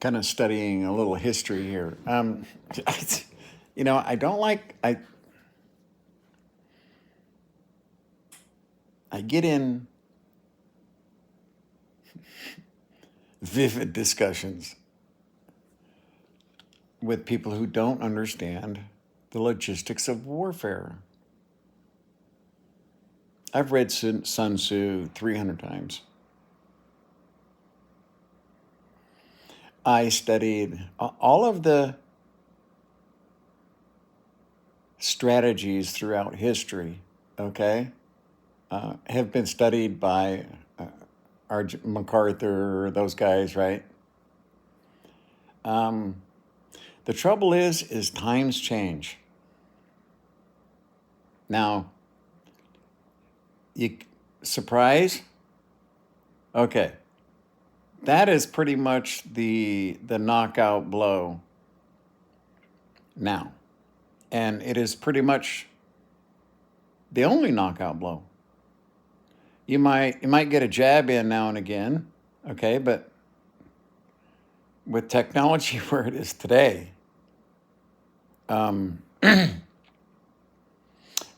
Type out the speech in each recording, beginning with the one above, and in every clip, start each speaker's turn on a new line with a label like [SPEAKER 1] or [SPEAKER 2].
[SPEAKER 1] kind of studying a little history here. I don't like I get in vivid discussions with people who don't understand the logistics of warfare. I've read Sun Tzu 300 times. I studied all of the strategies throughout history, okay, have been studied by MacArthur, those guys, right? The trouble is times change. Now, you surprise? Okay, that is pretty much the knockout blow now, and it is pretty much the only knockout blow. You might get a jab in now and again, okay, but with technology where it is today,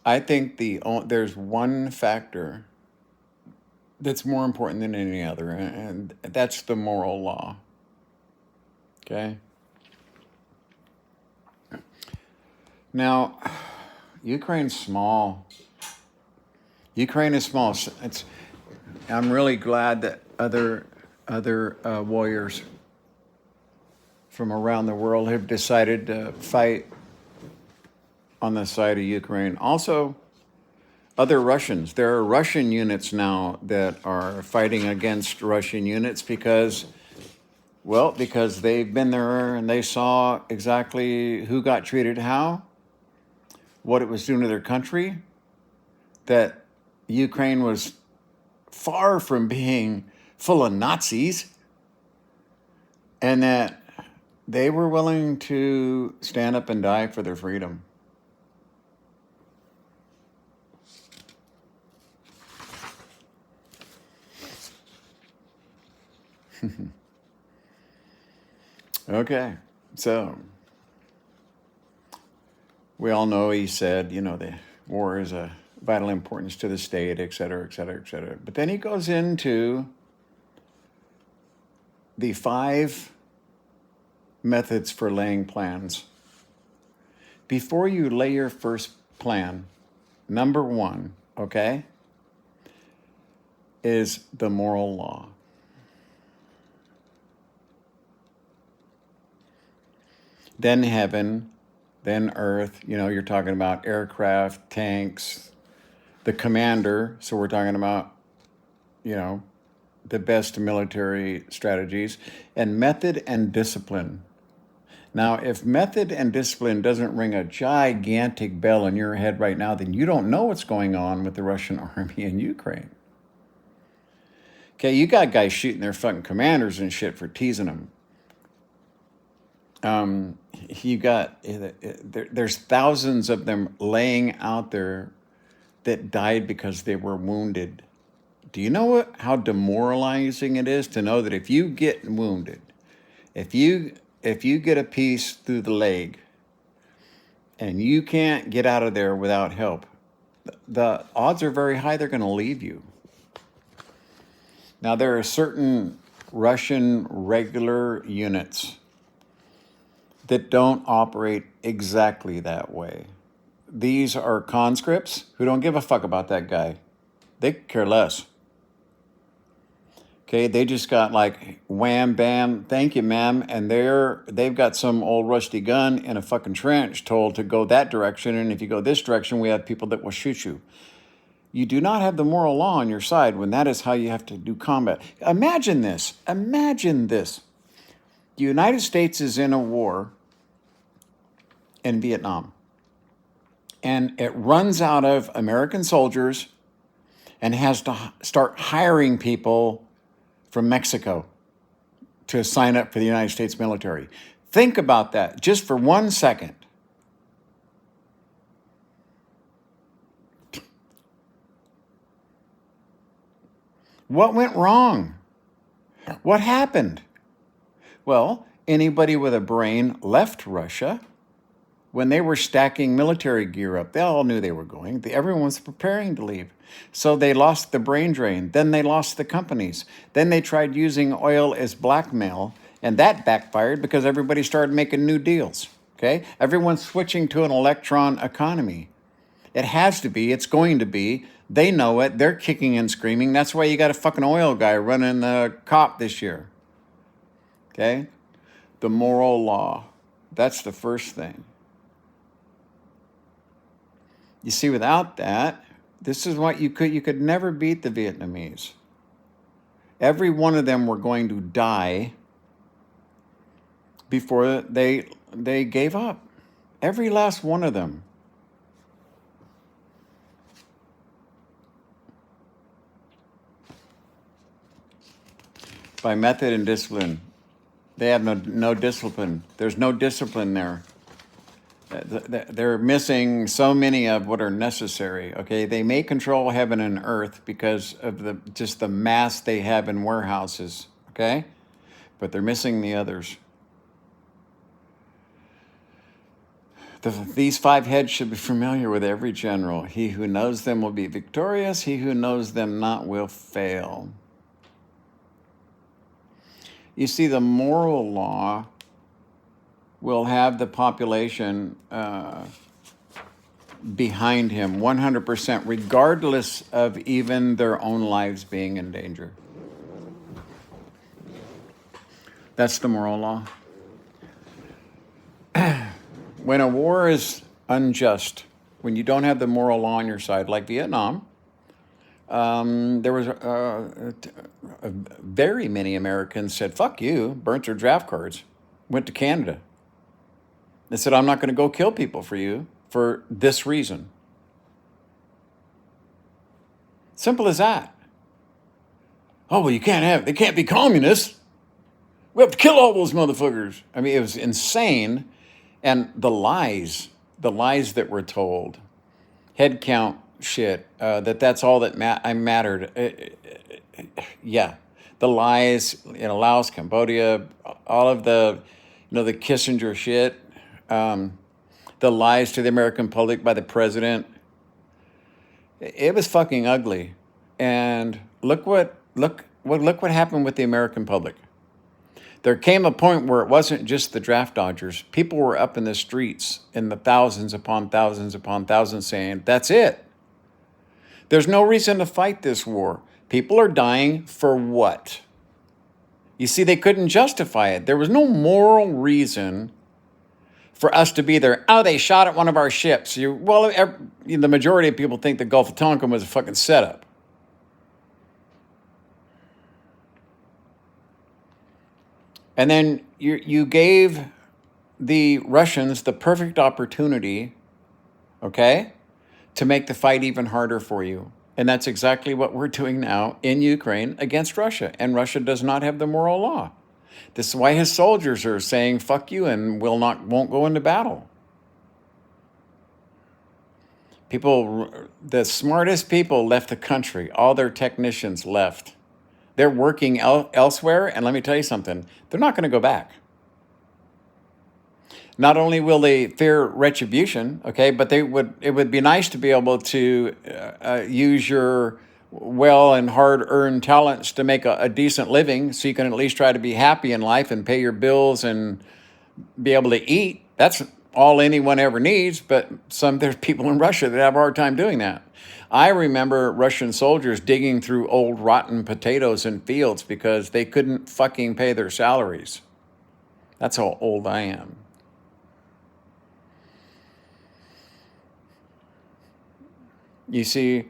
[SPEAKER 1] I think there's one factor that's more important than any other, and that's the moral law. Okay. Now, Ukraine's small. Ukraine is small. I'm really glad that other warriors from around the world have decided to fight on the side of Ukraine. Also, other Russians. There are Russian units now that are fighting against Russian units because they've been there and they saw exactly who got treated how, what it was doing to their country, that Ukraine was far from being full of Nazis, and that they were willing to stand up and die for their freedom. Okay, so we all know he said, the war is a vital importance to the state, et cetera, et cetera, et cetera. But then he goes into the 5 methods for laying plans. Before you lay your first plan, number 1, okay, is the moral law. Then heaven, then earth. You're talking about aircraft, tanks, the commander. So we're talking about, the best military strategies, and method and discipline. Now, if method and discipline doesn't ring a gigantic bell in your head right now, then you don't know what's going on with the Russian army in Ukraine. Okay, you got guys shooting their fucking commanders and shit for teasing them. There's thousands of them laying out there that died because they were wounded. Do you know how demoralizing it is to know that if you get wounded, if you get a piece through the leg and you can't get out of there without help, the odds are very high they're going to leave you. Now, there are certain Russian regular units that don't operate exactly that way. These are conscripts who don't give a fuck about that guy. They care less. Okay, they just got like wham, bam, thank you, ma'am, and they've got some old rusty gun in a fucking trench told to go that direction, and if you go this direction, we have people that will shoot you. You do not have the moral law on your side when that is how you have to do combat. Imagine this. The United States is in a war in Vietnam, and it runs out of American soldiers and has to start hiring people from Mexico to sign up for the United States military. Think about that just for 1 second. What went wrong? What happened? Well, anybody with a brain left Russia when they were stacking military gear up. They all knew they were going. Everyone was preparing to leave. So they lost the brain drain. Then they lost the companies. Then they tried using oil as blackmail, and that backfired because everybody started making new deals. Okay? Everyone's switching to an electron economy. It has to be. It's going to be. They know it. They're kicking and screaming. That's why you got a fucking oil guy running the COP this year. Okay? The moral law. That's the first thing. You see, without that, this is what you could never beat the Vietnamese. Every one of them were going to die before they gave up. Every last one of them. By method and discipline. They have no discipline. There's no discipline there. They're missing so many of what are necessary. Okay, they may control heaven and earth because of just the mass they have in warehouses. Okay, but they're missing the others. These 5 heads should be familiar with every general. He who knows them will be victorious. He who knows them not will fail. You see, the moral law will have the population behind him 100%, regardless of even their own lives being in danger. That's the moral law. When a war is unjust, when you don't have the moral law on your side, like Vietnam, there was very many Americans said, fuck you, burnt their draft cards, went to Canada. They said, I'm not going to go kill people for you for this reason. Simple as that. Oh, well, they can't be communists. We have to kill all those motherfuckers. I mean, it was insane. And the lies that were told, head count shit, that's all that mattered. Yeah, the lies in Laos, Cambodia, all of the Kissinger shit, the lies to the American public by the president. It was fucking ugly. And look what happened with the American public. There came a point where it wasn't just the draft dodgers. People were up in the streets in the thousands upon thousands upon thousands saying, that's it. There's no reason to fight this war. People are dying for what? You see, they couldn't justify it. There was no moral reason for us to be there. Oh, they shot at one of our ships. The majority of people think the Gulf of Tonkin was a fucking setup. And then you gave the Russians the perfect opportunity, okay, to make the fight even harder for you. And that's exactly what we're doing now in Ukraine against Russia. And Russia does not have the moral law. This is why his soldiers are saying, fuck you, and won't go into battle. The smartest people left the country. All their technicians left. They're working elsewhere, and let me tell you something, they're not going to go back. Not only will they fear retribution, okay, but it would be nice to be able to use your well and hard-earned talents to make a decent living so you can at least try to be happy in life and pay your bills and be able to eat. That's all anyone ever needs, but there's people in Russia that have a hard time doing that. I remember Russian soldiers digging through old rotten potatoes in fields because they couldn't fucking pay their salaries. That's how old I am. You see,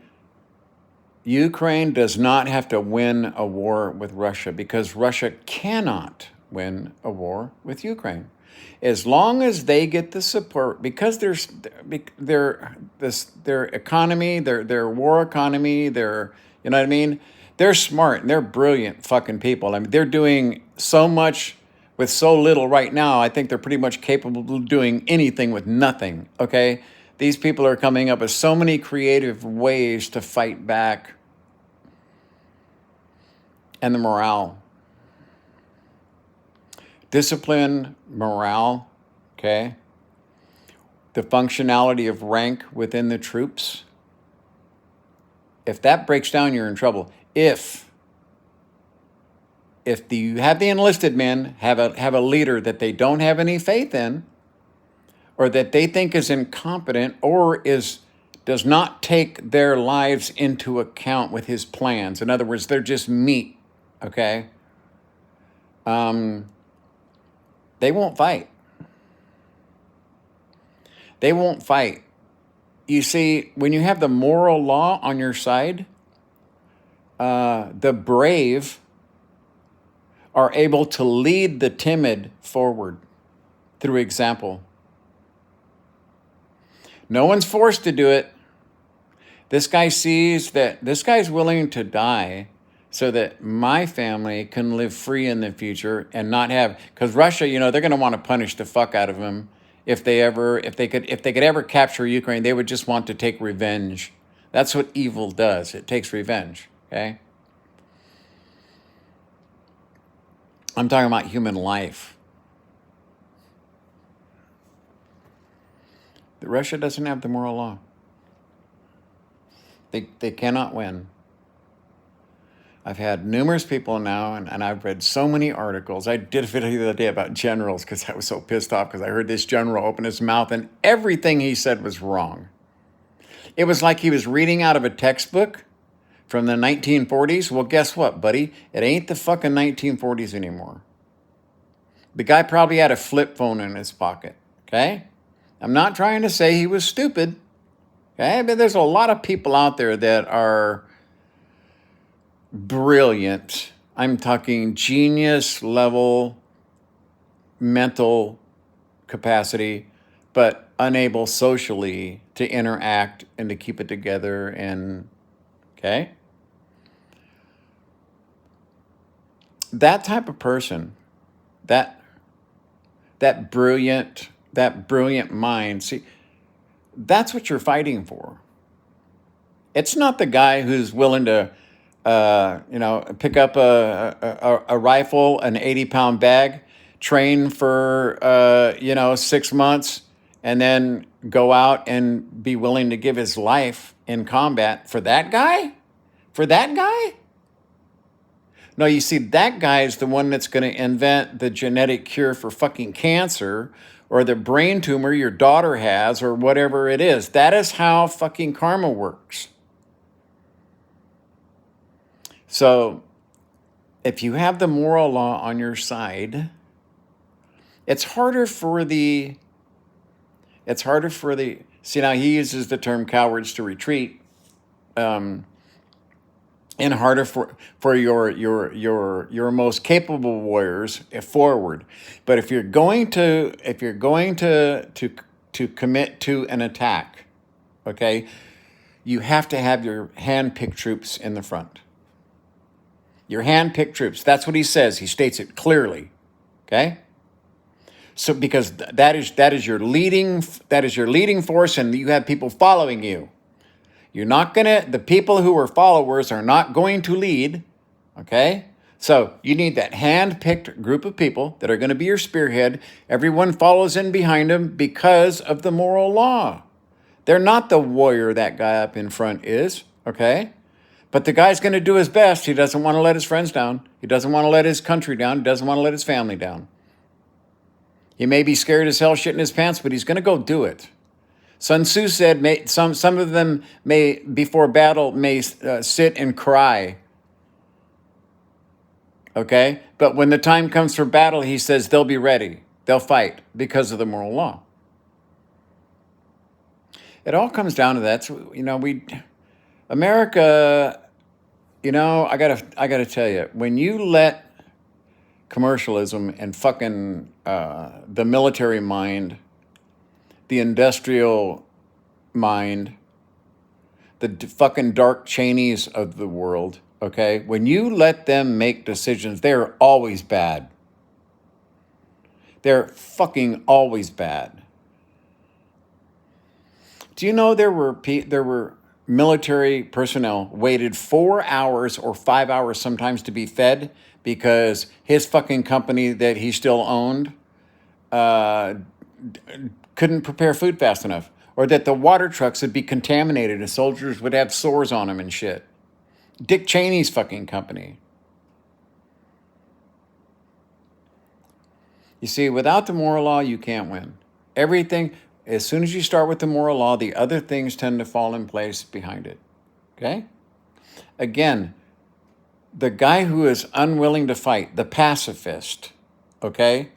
[SPEAKER 1] Ukraine does not have to win a war with Russia because Russia cannot win a war with Ukraine. As long as they get the support, because their economy, their war economy, you know what I mean? They're smart and they're brilliant fucking people. I mean, they're doing so much with so little right now. I think they're pretty much capable of doing anything with nothing, okay? These people are coming up with so many creative ways to fight back. And the morale. discipline, morale, okay? The functionality of rank within the troops. If that breaks down, you're in trouble. If you have the enlisted men have a leader that they don't have any faith in, or that they think is incompetent, or does not take their lives into account with his plans. In other words, they're just meat, okay? They won't fight. They won't fight. You see, when you have the moral law on your side, the brave are able to lead the timid forward through example. No one's forced to do it. This guy sees that this guy's willing to die so that my family can live free in the future and not have, because Russia, they're going to want to punish the fuck out of him. If they could ever capture Ukraine, they would just want to take revenge. That's what evil does. It takes revenge, okay? I'm talking about human life. Russia doesn't have the moral law. They cannot win. I've had numerous people now, and I've read so many articles. I did a video the other day about generals because I was so pissed off because I heard this general open his mouth and everything he said was wrong. It was like he was reading out of a textbook from the 1940s. Well, guess what, buddy? It ain't the fucking 1940s anymore. The guy probably had a flip phone in his pocket, okay? I'm not trying to say he was stupid, okay? But there's a lot of people out there that are brilliant. I'm talking genius level mental capacity, but unable socially to interact and to keep it together. And okay, that type of person, that brilliant mind, see, that's what you're fighting for. It's not the guy who's willing to pick up a rifle, an 80-pound bag, train for 6 months, and then go out and be willing to give his life in combat for that guy? For that guy? No, you see, that guy is the one that's going to invent the genetic cure for fucking cancer or the brain tumor your daughter has or whatever it is. That is how fucking karma works. So if you have the moral law on your side, it's harder for the, see, now he uses the term cowards to retreat, and harder for your most capable warriors forward. But if you're going to commit to an attack, okay, you have to have your hand-picked troops in the front. Your hand-picked troops. That's what he says. He states it clearly. Okay? So because that is your leading force, and you have people following you. The people who are followers are not going to lead. Okay? So you need that hand-picked group of people that are going to be your spearhead. Everyone follows in behind them because of the moral law. They're not the warrior that guy up in front is. Okay? But the guy's going to do his best. He doesn't want to let his friends down. He doesn't want to let his country down. He doesn't want to let his family down. He may be scared as hell, shitting his pants, but he's going to go do it. Sun Tzu said some of them may, before battle, may sit and cry. Okay? But when the time comes for battle, he says they'll be ready. They'll fight because of the moral law. It all comes down to that. So, America, I gotta tell you, when you let commercialism and fucking the military mind, the industrial mind, the fucking Dark Cheneys of the world, okay, when you let them make decisions, they're always bad. They're fucking always bad. Do you know there were military personnel waited 4 hours or 5 hours sometimes to be fed because his fucking company that he still owned uh, couldn't prepare food fast enough, or that the water trucks would be contaminated and soldiers would have sores on them and shit. Dick Cheney's fucking company. You see, without the moral law, you can't win. Everything, as soon as you start with the moral law, the other things tend to fall in place behind it. Okay? Again, the guy who is unwilling to fight, the pacifist, okay,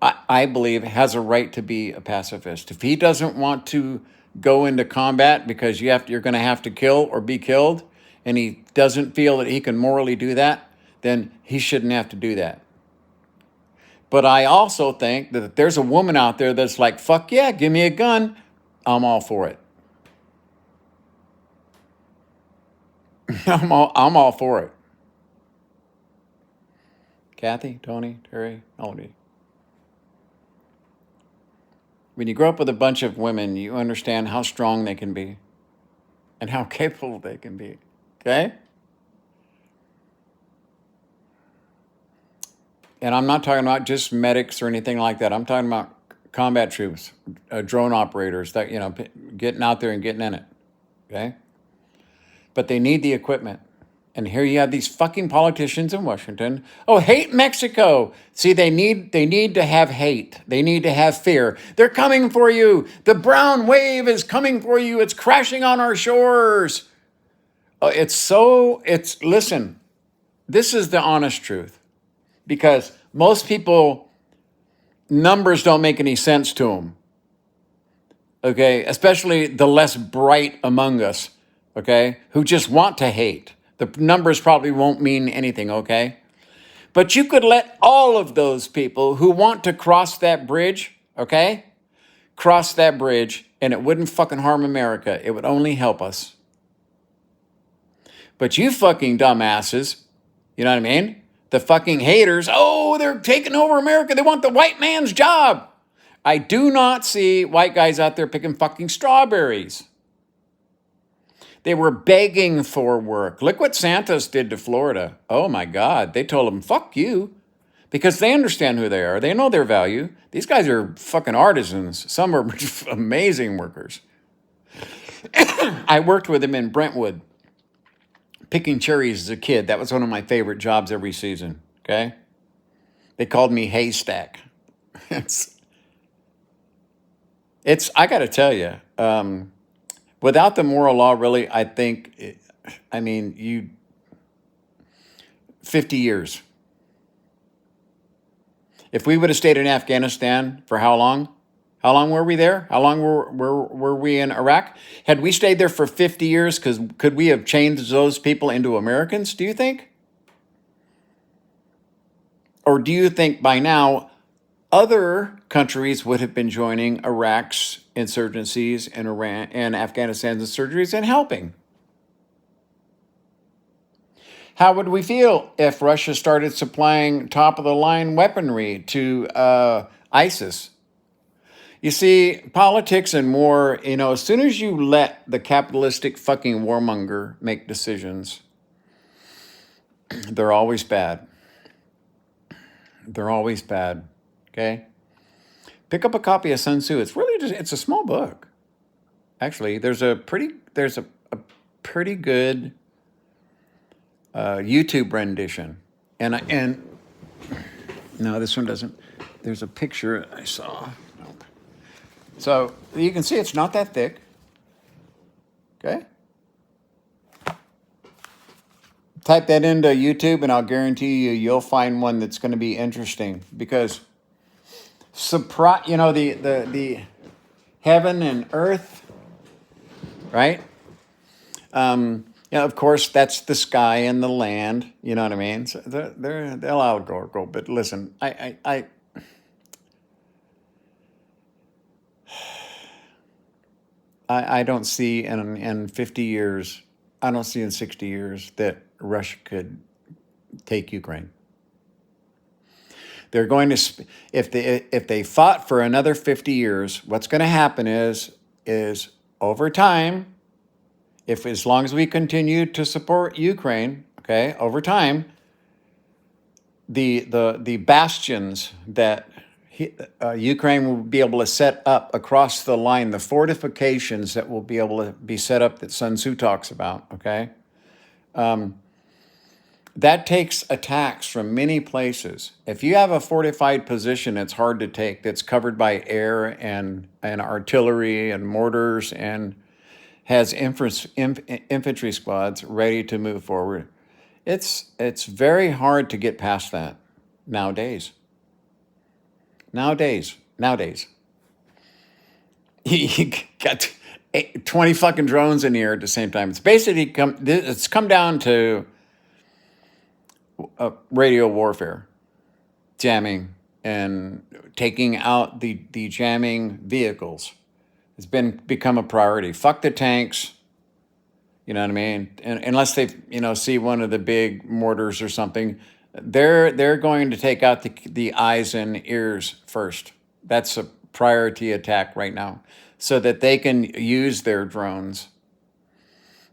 [SPEAKER 1] I believe has a right to be a pacifist. If he doesn't want to go into combat because you're going to have to kill or be killed, and he doesn't feel that he can morally do that, then he shouldn't have to do that. But I also think that if there's a woman out there that's like, fuck yeah, give me a gun, I'm all for it. I'm all for it. Kathy, Tony, Terry, all of you. When you grow up with a bunch of women, you understand how strong they can be and how capable they can be. Okay? And I'm not talking about just medics or anything like that. I'm talking about combat troops, drone operators that, getting out there and getting in it. Okay? But they need the equipment. And here you have these fucking politicians in Washington. Oh, hate Mexico. See, they need to have hate. They need to have fear. They're coming for you. The brown wave is coming for you. It's crashing on our shores. Listen, this is the honest truth. Because most people, numbers don't make any sense to them. Okay? Especially the less bright among us. Okay? Who just want to hate. The numbers probably won't mean anything, okay? But you could let all of those people who want to cross that bridge, okay? Cross that bridge, and it wouldn't fucking harm America. It would only help us. But you fucking dumbasses, you know what I mean? The fucking haters, oh, they're taking over America. They want the white man's job. I do not see white guys out there picking fucking strawberries. They were begging for work. Look what Santos did to Florida. Oh my God. They told them, fuck you. Because they understand who they are. They know their value. These guys are fucking artisans. Some are amazing workers. I worked with them in Brentwood, picking cherries as a kid. That was one of my favorite jobs every season. Okay? They called me Haystack. I got to tell you, without the moral law, really, I think, 50 years. If we would have stayed in Afghanistan for how long? How long were we there? How long were we in Iraq? Had we stayed there for 50 years, could we have changed those people into Americans, do you think? Or do you think by now other countries would have been joining Iraq's insurgencies and Iran and Afghanistan's insurgencies and helping? How would we feel if Russia started supplying top-of-the-line weaponry to ISIS? You see, politics and war, as soon as you let the capitalistic fucking warmonger make decisions, they're always bad. They're always bad, okay? Pick up a copy of Sun Tzu. It's a small book. Actually, there's a pretty good YouTube rendition. And no, this one doesn't. There's a picture I saw. Nope. So you can see it's not that thick. Okay? Type that into YouTube and I'll guarantee you'll find one that's going to be interesting because the heaven and earth, right? Of course, that's the sky and the land. You know what I mean? So they'll allegorical. But listen, I don't see in 50 years, I don't see in 60 years that Russia could take Ukraine. They're going to, if they fought for another 50 years, what's going to happen is over time, if as long as we continue to support Ukraine, okay, over time, the bastions that Ukraine will be able to set up across the line, the fortifications that will be able to be set up that Sun Tzu talks about, okay? That takes attacks from many places. If you have a fortified position that's hard to take, that's covered by air and artillery and mortars and has infantry squads ready to move forward, it's very hard to get past that nowadays. Nowadays. You got 20 fucking drones in the air at the same time. It's come down to radio warfare, jamming, and taking out the jamming vehicles. It's become a priority. Fuck the tanks. You know what I mean? And unless they, see one of the big mortars or something, they're going to take out the eyes and ears first. That's a priority attack right now, so that they can use their drones.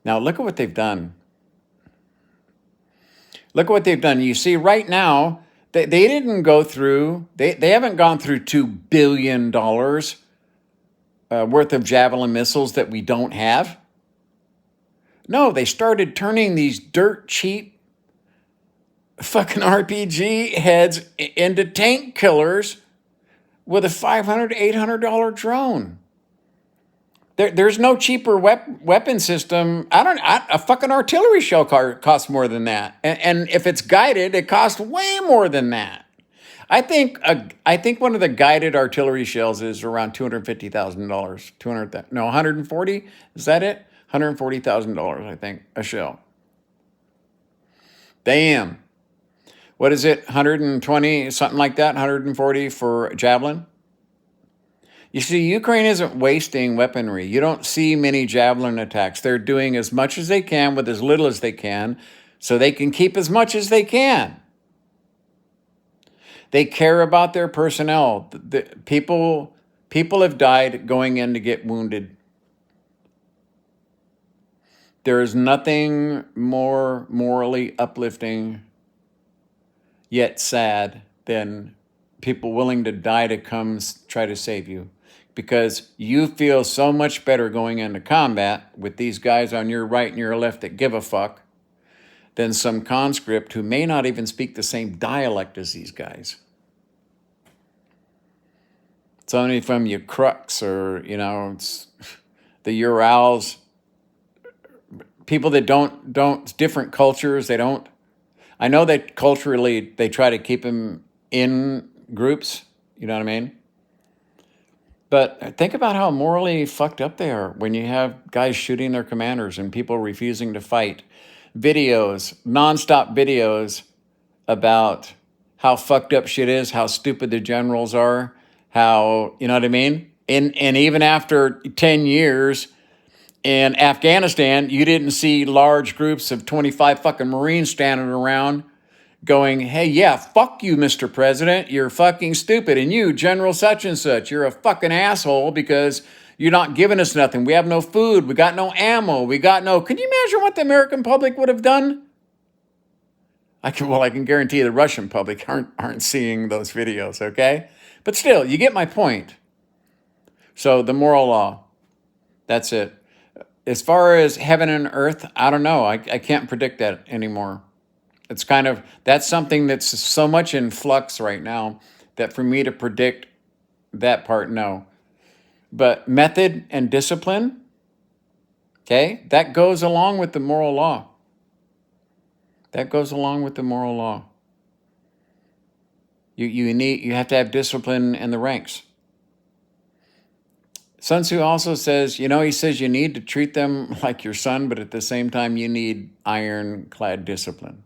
[SPEAKER 1] Now look at what they've done. Look at what they've done. You see, right now, they didn't go through, they haven't gone through $2 billion worth of Javelin missiles that we don't have. No, they started turning these dirt cheap fucking RPG heads into tank killers with a $500, $800 drone. There's no cheaper weapon system. A fucking artillery shell costs more than that. And if it's guided, it costs way more than that. I think one of the guided artillery shells is around $250,000. 140? Is that it? $140,000, I think, a shell. Damn. What is it? 120, something like that, 140 for Javelin? You see, Ukraine isn't wasting weaponry. You don't see many Javelin attacks. They're doing as much as they can with as little as they can, so they can keep as much as they can. They care about their personnel. The people have died going in to get wounded. There is nothing more morally uplifting yet sad than people willing to die to come try to save you, because you feel so much better going into combat with these guys on your right and your left that give a fuck than some conscript who may not even speak the same dialect as these guys. It's only from your Crux or, it's the Urals. People that don't different cultures, they don't. I know that culturally they try to keep them in groups, you know what I mean? But think about how morally fucked up they are when you have guys shooting their commanders and people refusing to fight. Videos, nonstop videos about how fucked up shit is, how stupid the generals are, how, you know what I mean? And even after 10 years, in Afghanistan, you didn't see large groups of 25 fucking Marines standing around going, hey, yeah, fuck you, Mr. President. You're fucking stupid. And you, General such and such, you're a fucking asshole because you're not giving us nothing. We have no food. We got no ammo. Can you imagine what the American public would have done? I can guarantee the Russian public aren't seeing those videos, okay? But still, you get my point. So the moral law, that's it. As far as heaven and earth, I don't know. I can't predict that anymore. It's that's something that's so much in flux right now that for me to predict that part, no. But method and discipline, okay, that goes along with the moral law. That goes along with the moral law. You have to have discipline in the ranks. Sun Tzu also says, he says you need to treat them like your son, but at the same time, you need ironclad discipline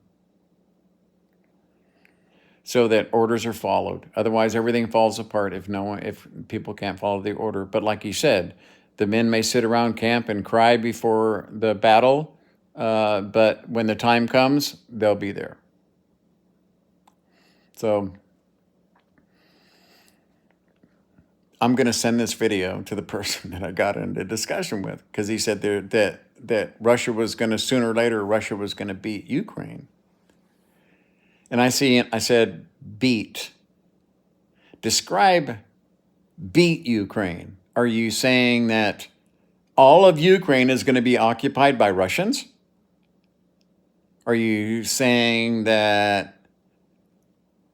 [SPEAKER 1] so that orders are followed. Otherwise, everything falls apart if people can't follow the order. But like he said, the men may sit around camp and cry before the battle, but when the time comes, they'll be there. So I'm going to send this video to the person that I got into discussion with, because he said that that Russia was going to, sooner or later, Russia was going to beat Ukraine. And I said, beat. Describe beat Ukraine. Are you saying that all of Ukraine is going to be occupied by Russians? Are you saying that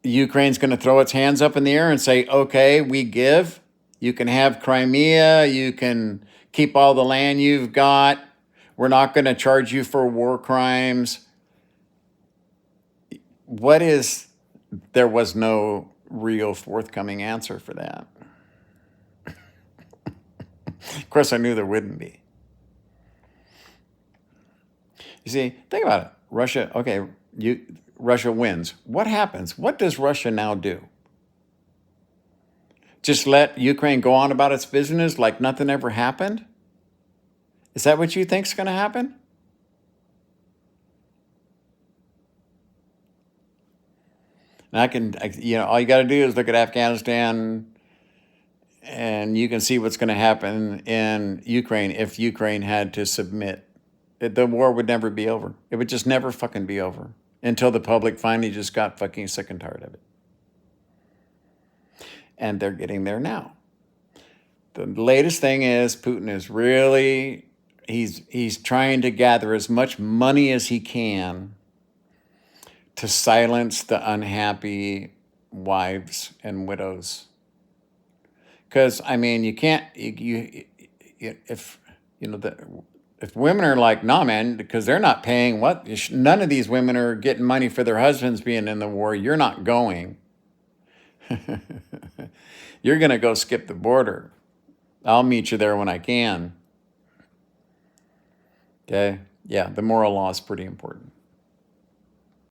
[SPEAKER 1] Ukraine's going to throw its hands up in the air and say, okay, we give. You can have Crimea. You can keep all the land you've got. We're not going to charge you for war crimes. There was no real forthcoming answer for that. Of course, I knew there wouldn't be. You see, think about it. Russia wins. What happens? What does Russia now do? Just let Ukraine go on about its business like nothing ever happened? Is that what you think's going to happen? And all you got to do is look at Afghanistan, and you can see what's going to happen in Ukraine if Ukraine had to submit. The war would never be over. It would just never fucking be over until the public finally just got fucking sick and tired of it. And they're getting there now. The latest thing is Putin is really, he's trying to gather as much money as he can to silence the unhappy wives and widows. Because, I mean, you can't, if women are like, nah, man, because they're not paying none of these women are getting money for their husbands being in the war, you're not going. You're going to go skip the border. I'll meet you there when I can. Okay? Yeah, the moral law is pretty important.